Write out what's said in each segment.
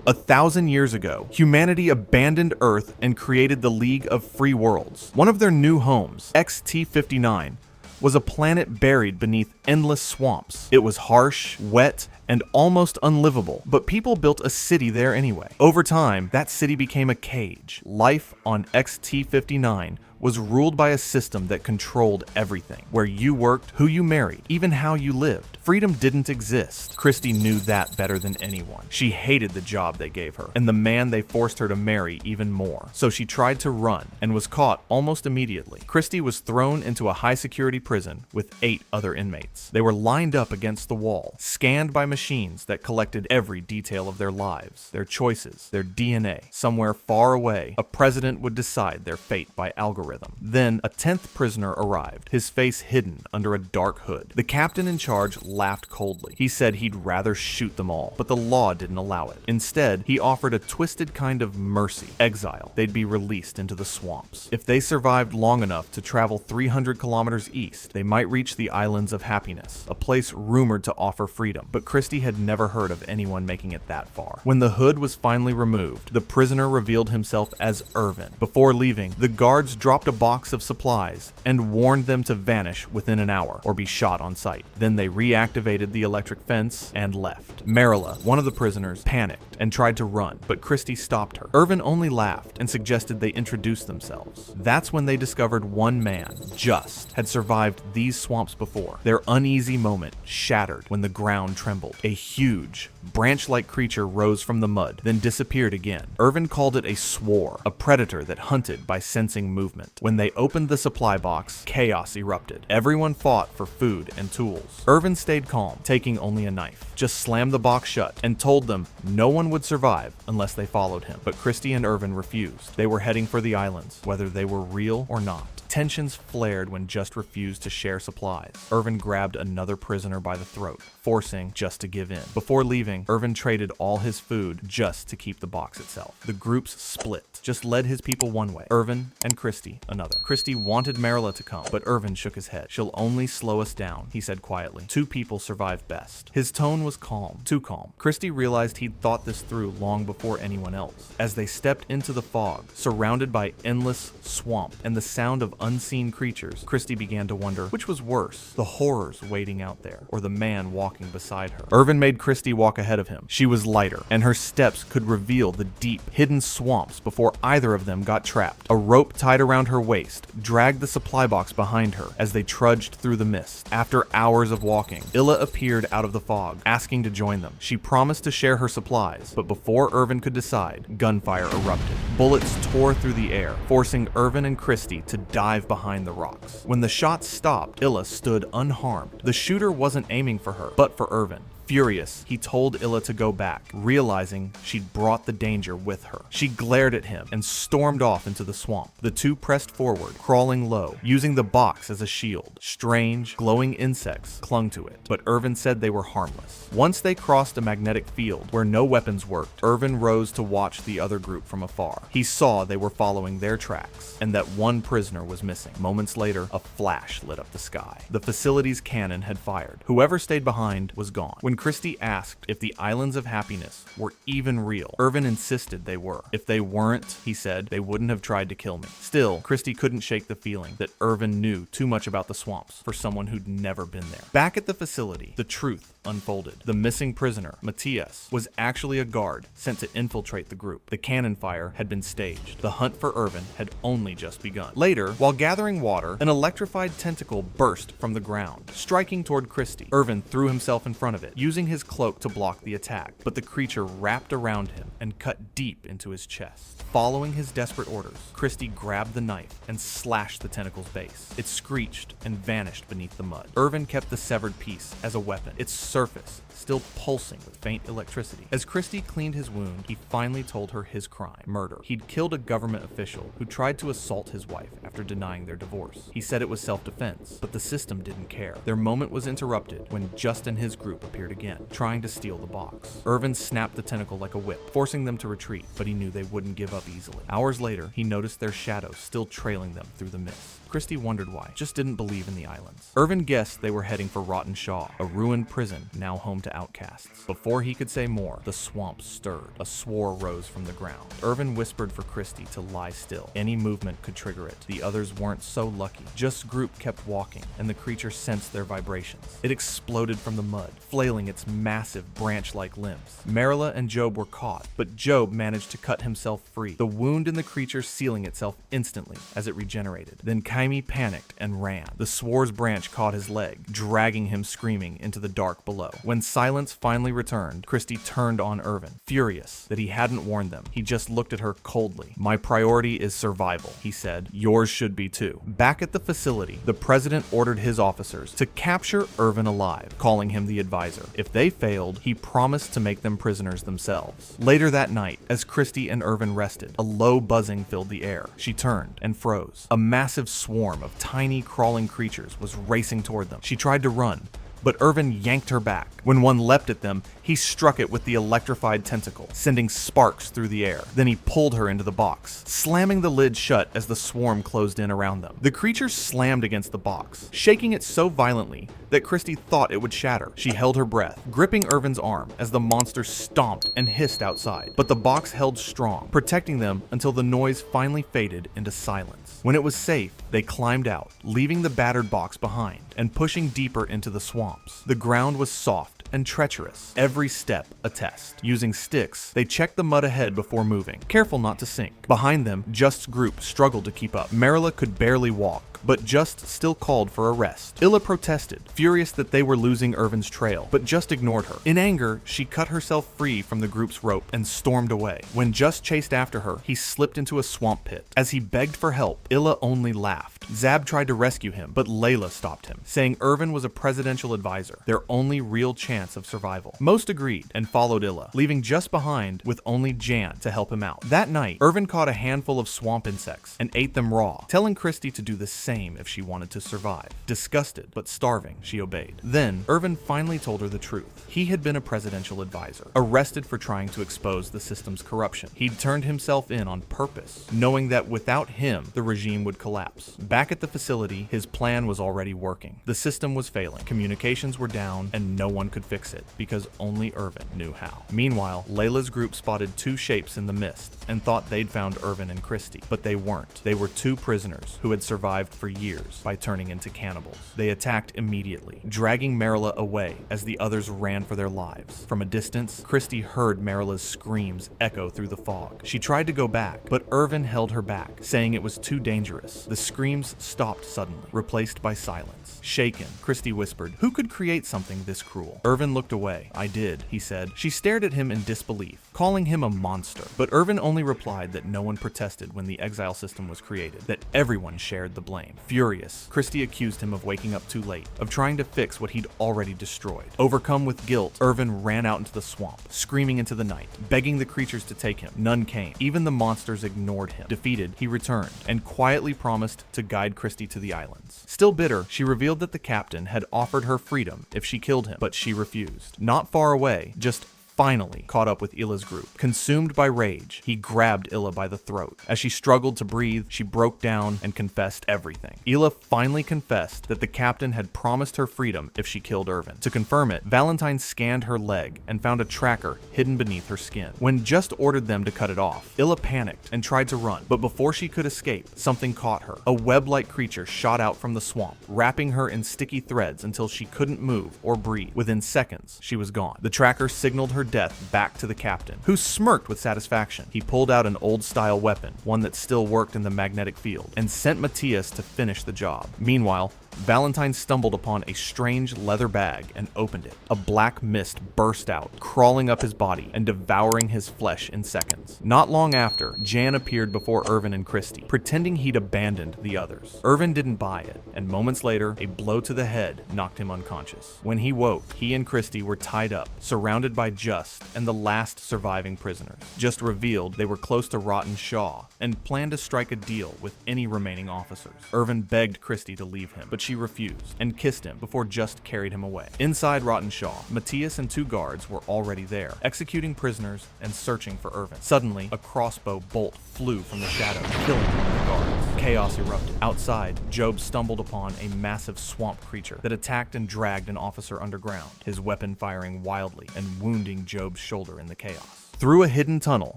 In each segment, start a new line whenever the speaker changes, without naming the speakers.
1,000 years ago, humanity abandoned Earth and created the League of Free Worlds. One of their new homes, XT-59, was a planet buried beneath endless swamps. It was harsh, wet, and almost unlivable, but people built a city there anyway. Over time, that city became a cage. Life on XT-59 was ruled by a system that controlled everything. Where you worked, who you married, even how you lived. Freedom didn't exist. Christy knew that better than anyone. She hated the job they gave her, and the man they forced her to marry even more. So she tried to run, and was caught almost immediately. Christy was thrown into a high-security prison with 8 other inmates. They were lined up against the wall, scanned by machines that collected every detail of their lives, their choices, their DNA. Somewhere far away, a president would decide their fate by algorithm. Then a 10th prisoner arrived, his face hidden under a dark hood. The captain in charge laughed coldly. He said he'd rather shoot them all, but the law didn't allow it. Instead, he offered a twisted kind of mercy, exile. They'd be released into the swamps. If they survived long enough to travel 300 kilometers east, they might reach the Islands of Happiness, a place rumored to offer freedom. But Christy had never heard of anyone making it that far. When the hood was finally removed, the prisoner revealed himself as Irvin. Before leaving, the guards dropped a box of supplies and warned them to vanish within an hour or be shot on sight. Then they reactivated the electric fence and left. Marilla, one of the prisoners, panicked and tried to run, but Christy stopped her. Irvin only laughed and suggested they introduce themselves. That's when they discovered one man, Just, had survived these swamps before. Their uneasy moment shattered when the ground trembled. A huge, branch-like creature rose from the mud, then disappeared again. Irvin called it a swore, a predator that hunted by sensing movement. When they opened the supply box, chaos erupted. Everyone fought for food and tools. Irvin stayed calm, taking only a knife. Just slammed the box shut and told them no one would survive unless they followed him. But Christy and Irvin refused. They were heading for the islands, whether they were real or not. Tensions flared when Just refused to share supplies. Irvin grabbed another prisoner by the throat, forcing Just to give in. Before leaving, Irvin traded all his food just to keep the box itself. The groups split. Just led his people one way, Irvin and Christy another. Christy wanted Marilla to come, but Irvin shook his head. She'll only slow us down, he said quietly. 2 people survive best. His tone was calm, too calm. Christy realized he'd thought this through long before anyone else. As they stepped into the fog, surrounded by endless swamp and the sound of unseen creatures, Christy began to wonder which was worse, the horrors waiting out there, or the man walking beside her. Irvin made Christy walk ahead of him. She was lighter, and her steps could reveal the deep, hidden swamps before either of them got trapped. A rope tied around her waist dragged the supply box behind her as they trudged through the mist. After hours of walking, Illa appeared out of the fog, asking to join them. She promised to share her supplies, but before Irvin could decide, gunfire erupted. Bullets tore through the air, forcing Irvin and Christy to dive behind the rocks. When the shots stopped, Illa stood unharmed. The shooter wasn't aiming for her, but for Irvin. Furious, he told Illa to go back, realizing she'd brought the danger with her. She glared at him and stormed off into the swamp. The two pressed forward, crawling low, using the box as a shield. Strange, glowing insects clung to it, but Irvin said they were harmless. Once they crossed a magnetic field where no weapons worked, Irvin rose to watch the other group from afar. He saw they were following their tracks, and that one prisoner was missing. Moments later, a flash lit up the sky. The facility's cannon had fired. Whoever stayed behind was gone. When Christy asked if the Islands of Happiness were even real, Irvin insisted they were. If they weren't, he said, they wouldn't have tried to kill me. Still, Christy couldn't shake the feeling that Irvin knew too much about the swamps for someone who'd never been there. Back at the facility, the truth unfolded. The missing prisoner, Matthias, was actually a guard sent to infiltrate the group. The cannon fire had been staged. The hunt for Irvin had only just begun. Later, while gathering water, an electrified tentacle burst from the ground, striking toward Christy. Irvin threw himself in front of it, using his cloak to block the attack, but the creature wrapped around him and cut deep into his chest. Following his desperate orders, Christy grabbed the knife and slashed the tentacle's base. It screeched and vanished beneath the mud. Irvin kept the severed piece as a weapon, its surface still pulsing with faint electricity. As Christy cleaned his wound, he finally told her his crime: murder. He'd killed a government official who tried to assault his wife after denying their divorce. He said it was self-defense, but the system didn't care. Their moment was interrupted when Just and his group appeared again, trying to steal the box. Irvin snapped the tentacle like a whip, forcing them to retreat, but he knew they wouldn't give up easily. Hours later, he noticed their shadows still trailing them through the mist. Christy wondered why, just didn't believe in the islands. Irvin guessed they were heading for Rotten Shaw, a ruined prison now home home to outcasts. Before he could say more, the swamp stirred. A swore rose from the ground. Irvin whispered for Christy to lie still. Any movement could trigger it. The others weren't so lucky. Just Group kept walking, and the creature sensed their vibrations. It exploded from the mud, flailing its massive branch-like limbs. Marilla and Job were caught, but Job managed to cut himself free, the wound in the creature sealing itself instantly as it regenerated. Then Kaimi panicked and ran. The swore's branch caught his leg, dragging him screaming into the dark below. When silence finally returned, Christy turned on Irvin, furious that he hadn't warned them. He just looked at her coldly. "My priority is survival," he said. "Yours should be too." Back at the facility, the president ordered his officers to capture Irvin alive, calling him the advisor. If they failed, he promised to make them prisoners themselves. Later that night, as Christy and Irvin rested, a low buzzing filled the air. She turned and froze. A massive swarm of tiny crawling creatures was racing toward them. She tried to run, but Irvin yanked her back. When one leapt at them, he struck it with the electrified tentacle, sending sparks through the air. Then he pulled her into the box, slamming the lid shut as the swarm closed in around them. The creature slammed against the box, shaking it so violently that Christy thought it would shatter. She held her breath, gripping Irvin's arm as the monster stomped and hissed outside. But the box held strong, protecting them until the noise finally faded into silence. When it was safe, they climbed out, leaving the battered box behind and pushing deeper into the swamps. The ground was soft and treacherous, every step a test. Using sticks, they checked the mud ahead before moving, careful not to sink. Behind them, Just's group struggled to keep up. Marilla could barely walk, but Just still called for a rest. Illa protested, furious that they were losing Irvin's trail, but Just ignored her. In anger, she cut herself free from the group's rope and stormed away. When Just chased after her, he slipped into a swamp pit. As he begged for help, Illa only laughed. Zab tried to rescue him, but Layla stopped him, saying Irvin was a presidential advisor, their only real chance of survival. Most agreed and followed Illa, leaving Just behind with only Jan to help him out. That night, Irvin caught a handful of swamp insects and ate them raw, telling Christy to do the same if she wanted to survive. Disgusted but starving, she obeyed. Then, Irvin finally told her the truth. He had been a presidential advisor, arrested for trying to expose the system's corruption. He'd turned himself in on purpose, knowing that without him, the regime would collapse. Back at the facility, his plan was already working. The system was failing, communications were down, and no one could fix it, because only Irvin knew how. Meanwhile, Layla's group spotted two shapes in the mist and thought they'd found Irvin and Christy, but they weren't. They were two prisoners who had survived for years by turning into cannibals. They attacked immediately, dragging Marilla away as the others ran for their lives. From a distance, Christy heard Marilla's screams echo through the fog. She tried to go back, but Irvin held her back, saying it was too dangerous. The screams stopped suddenly, replaced by silence. Shaken, Christy whispered, "Who could create something this cruel?" Irvin looked away. "I did," he said. She stared at him in disbelief, calling him a monster. But Irvin only replied that no one protested when the exile system was created, that everyone shared the blame. Furious, Christy accused him of waking up too late, of trying to fix what he'd already destroyed. Overcome with guilt, Irvin ran out into the swamp, screaming into the night, begging the creatures to take him. None came. Even the monsters ignored him. Defeated, he returned, and quietly promised to guide Christy to the islands. Still bitter, she revealed that the captain had offered her freedom if she killed him, but she refused. Not far away, just finally caught up with Illa's group. Consumed by rage, he grabbed Illa by the throat. As she struggled to breathe, she broke down and confessed everything. Illa finally confessed that the captain had promised her freedom if she killed Irvin. To confirm it, Valentine scanned her leg and found a tracker hidden beneath her skin. When Just ordered them to cut it off, Illa panicked and tried to run, but before she could escape, something caught her. A web-like creature shot out from the swamp, wrapping her in sticky threads until she couldn't move or breathe. Within seconds, she was gone. The tracker signaled her death back to the captain, who smirked with satisfaction. He pulled out an old-style weapon, one that still worked in the magnetic field, and sent Matthias to finish the job. Meanwhile, Valentine stumbled upon a strange leather bag and opened it. A black mist burst out, crawling up his body and devouring his flesh in seconds. Not long after, Jan appeared before Irvin and Christy, pretending he'd abandoned the others. Irvin didn't buy it, and moments later, a blow to the head knocked him unconscious. When he woke, he and Christy were tied up, surrounded by Just and the last surviving prisoners. Just revealed they were close to Rotten Shaw and planned to strike a deal with any remaining officers. Irvin begged Christy to leave him, but she refused and kissed him before Just carried him away. Inside Rotten Shaw, Matthias and two guards were already there, executing prisoners and searching for Irvin. Suddenly, a crossbow bolt flew from the shadows, killing one of the guards. Chaos erupted. Outside, Job stumbled upon a massive swamp creature that attacked and dragged an officer underground, his weapon firing wildly and wounding Job's shoulder in the chaos. Through a hidden tunnel,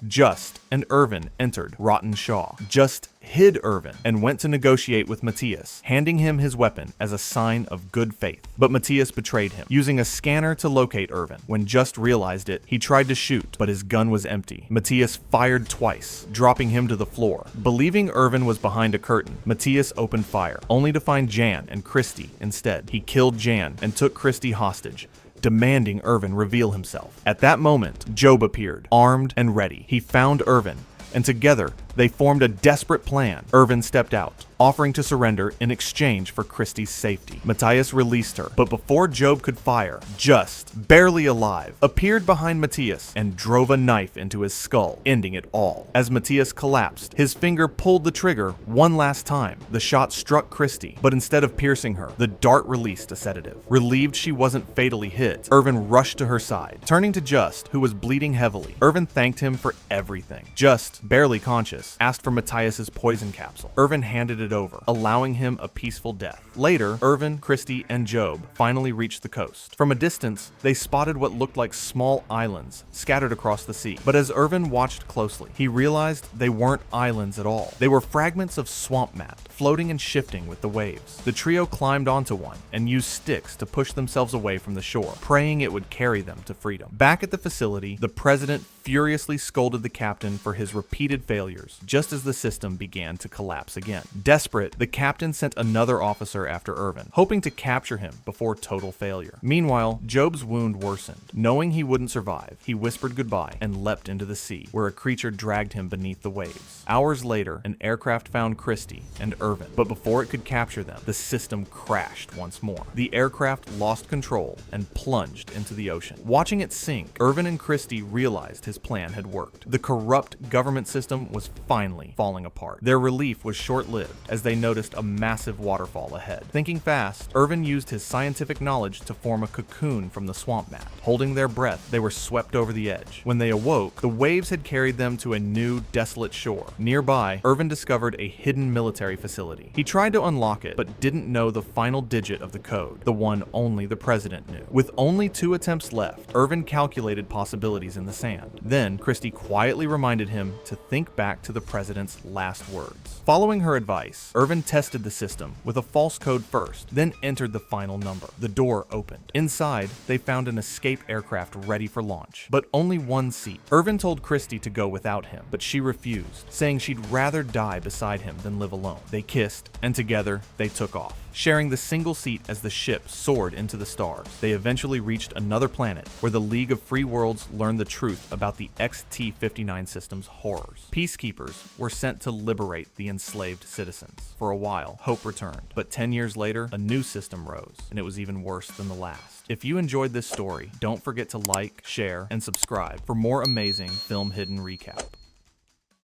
Just and Irvin entered Rotten Shaw. Just hid Irvin and went to negotiate with Matthias, handing him his weapon as a sign of good faith. But Matthias betrayed him, using a scanner to locate Irvin. When Just realized it, he tried to shoot, but his gun was empty. Matthias fired twice, dropping him to the floor. Believing Irvin was behind a curtain, Matthias opened fire, only to find Jan and Christy instead. He killed Jan and took Christy hostage, demanding Irvin reveal himself. At that moment, Job appeared, armed and ready. He found Irvin, and together they formed a desperate plan. Irvin stepped out, offering to surrender in exchange for Christy's safety. Matthias released her, but before Job could fire, Just, barely alive, appeared behind Matthias and drove a knife into his skull, ending it all. As Matthias collapsed, his finger pulled the trigger one last time. The shot struck Christy, but instead of piercing her, the dart released a sedative. Relieved she wasn't fatally hit, Irvin rushed to her side. Turning to Just, who was bleeding heavily, Irvin thanked him for everything. Just, barely conscious, asked for Matthias's poison capsule. Irvin handed it over, allowing him a peaceful death. Later, Irvin, Christy, and Job finally reached the coast. From a distance, they spotted what looked like small islands scattered across the sea. But as Irvin watched closely, he realized they weren't islands at all. They were fragments of swamp mat, floating and shifting with the waves. The trio climbed onto one and used sticks to push themselves away from the shore, praying it would carry them to freedom. Back at the facility, the president furiously scolded the captain for his repeated failures, just as the system began to collapse again. Desperate, the captain sent another officer after Irvin, hoping to capture him before total failure. Meanwhile, Job's wound worsened. Knowing he wouldn't survive, he whispered goodbye and leapt into the sea, where a creature dragged him beneath the waves. Hours later, an aircraft found Christy and Irvin, but before it could capture them, the system crashed once more. The aircraft lost control and plunged into the ocean. Watching it sink, Irvin and Christy realized his plan had worked. The corrupt government system was finally falling apart. Their relief was short-lived as they noticed a massive waterfall ahead. Thinking fast, Irvin used his scientific knowledge to form a cocoon from the swamp mat. Holding their breath, they were swept over the edge. When they awoke, the waves had carried them to a new, desolate shore. Nearby, Irvin discovered a hidden military facility. He tried to unlock it, but didn't know the final digit of the code, the one only the president knew. With only 2 attempts left, Irvin calculated possibilities in the sand. Then, Christy quietly reminded him to think back to the president's last words. Following her advice, Irvin tested the system with a false code first, then entered the final number. The door opened. Inside, they found an escape aircraft ready for launch, but only 1 seat. Irvin told Christy to go without him, but she refused, saying she'd rather die beside him than live alone. They kissed, and together, they took off, sharing the single seat as the ship soared into the stars. They eventually reached another planet, where the League of Free Worlds learned the truth about the XT-59 system's horrors. Peacekeepers were sent to liberate the enslaved citizens. For a while, hope returned, but 10 years later, a new system rose, and it was even worse than the last. If you enjoyed this story, don't forget to like, share, and subscribe for more amazing Film Hidden recap.